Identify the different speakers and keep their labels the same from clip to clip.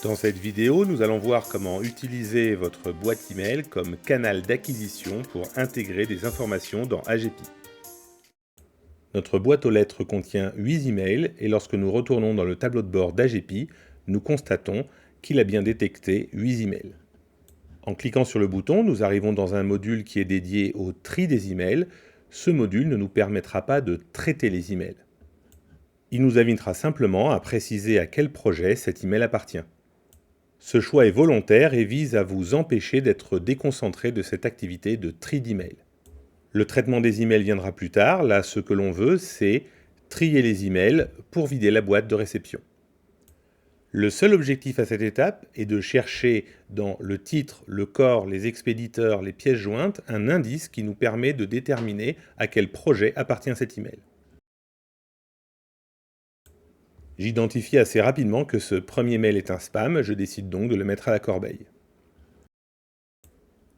Speaker 1: Dans cette vidéo, nous allons voir comment utiliser votre boîte email comme canal d'acquisition pour intégrer des informations dans AGPI. Notre boîte aux lettres contient 8 emails et lorsque nous retournons dans le tableau de bord d'AGPI, nous constatons qu'il a bien détecté 8 emails. En cliquant sur le bouton, nous arrivons dans un module qui est dédié au tri des emails. Ce module ne nous permettra pas de traiter les emails. Il nous invitera simplement à préciser à quel projet cet email appartient. Ce choix est volontaire et vise à vous empêcher d'être déconcentré de cette activité de tri d'emails. Le traitement des emails viendra plus tard. Là, ce que l'on veut, c'est trier les emails pour vider la boîte de réception. Le seul objectif à cette étape est de chercher dans le titre, le corps, les expéditeurs, les pièces jointes, un indice qui nous permet de déterminer à quel projet appartient cet email. J'identifie assez rapidement que ce premier mail est un spam, je décide donc de le mettre à la corbeille.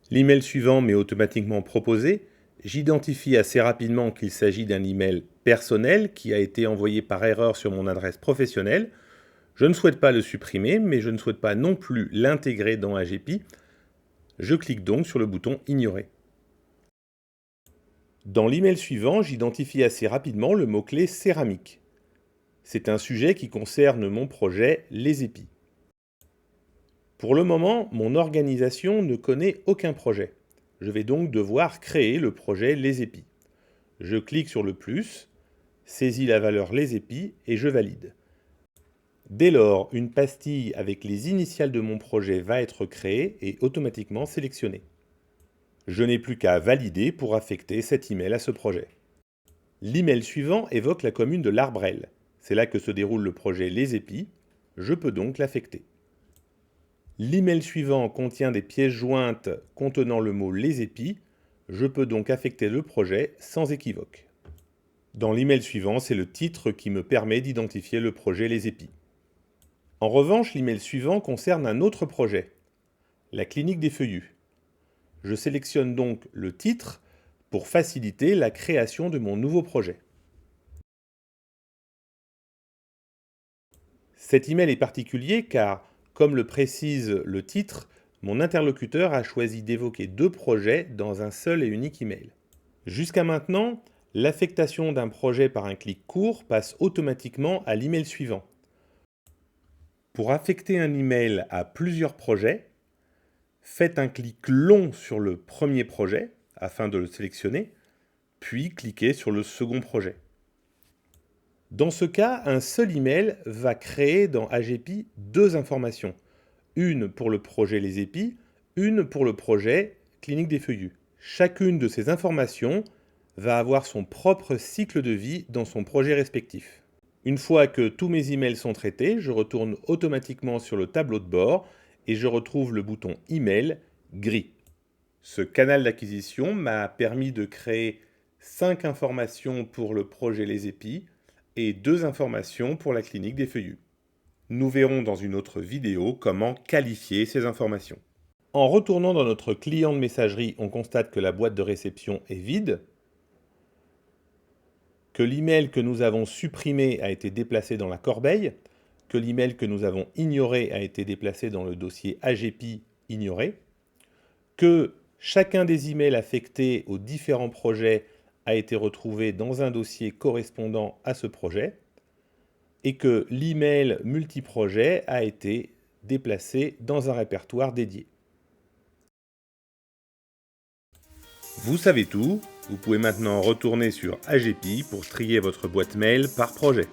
Speaker 1: L'email suivant m'est automatiquement proposé. J'identifie assez rapidement qu'il s'agit d'un email personnel qui a été envoyé par erreur sur mon adresse professionnelle. Je ne souhaite pas le supprimer, mais je ne souhaite pas non plus l'intégrer dans AGPI. Je clique donc sur le bouton « Ignorer ». Dans l'email suivant, j'identifie assez rapidement le mot-clé « céramique ». C'est un sujet qui concerne mon projet Les Épis. Pour le moment, mon organisation ne connaît aucun projet. Je vais donc devoir créer le projet Les Épis. Je clique sur le plus, saisis la valeur Les Épis et je valide. Dès lors, une pastille avec les initiales de mon projet va être créée et automatiquement sélectionnée. Je n'ai plus qu'à valider pour affecter cet email à ce projet. L'email suivant évoque la commune de l'Arbrel. C'est là que se déroule le projet Les Épis. Je peux donc l'affecter. L'email suivant contient des pièces jointes contenant le mot Les Épis. Je peux donc affecter le projet sans équivoque. Dans l'email suivant, c'est le titre qui me permet d'identifier le projet Les Épis. En revanche, l'email suivant concerne un autre projet, la clinique des feuillus. Je sélectionne donc le titre pour faciliter la création de mon nouveau projet. Cet email est particulier car, comme le précise le titre, mon interlocuteur a choisi d'évoquer 2 projets dans un seul et unique email. Jusqu'à maintenant, l'affectation d'un projet par un clic court passe automatiquement à l'email suivant. Pour affecter un email à plusieurs projets, faites un clic long sur le premier projet afin de le sélectionner, puis cliquez sur le second projet. Dans ce cas, un seul email va créer dans AGPI 2 informations. Une pour le projet Les Épis, une pour le projet Clinique des Feuillus. Chacune de ces informations va avoir son propre cycle de vie dans son projet respectif. Une fois que tous mes emails sont traités, je retourne automatiquement sur le tableau de bord et je retrouve le bouton Email gris. Ce canal d'acquisition m'a permis de créer 5 informations pour le projet Les Épis et 2 informations pour la clinique des feuillus. Nous verrons dans une autre vidéo comment qualifier ces informations. En retournant dans notre client de messagerie, on constate que la boîte de réception est vide, que l'email que nous avons supprimé a été déplacé dans la corbeille, que l'email que nous avons ignoré a été déplacé dans le dossier AGPI ignoré, que chacun des emails affectés aux différents projets a été retrouvé dans un dossier correspondant à ce projet, et que l'email multiprojet a été déplacé dans un répertoire dédié. Vous savez tout, vous pouvez maintenant retourner sur AGPI pour trier votre boîte mail par projet.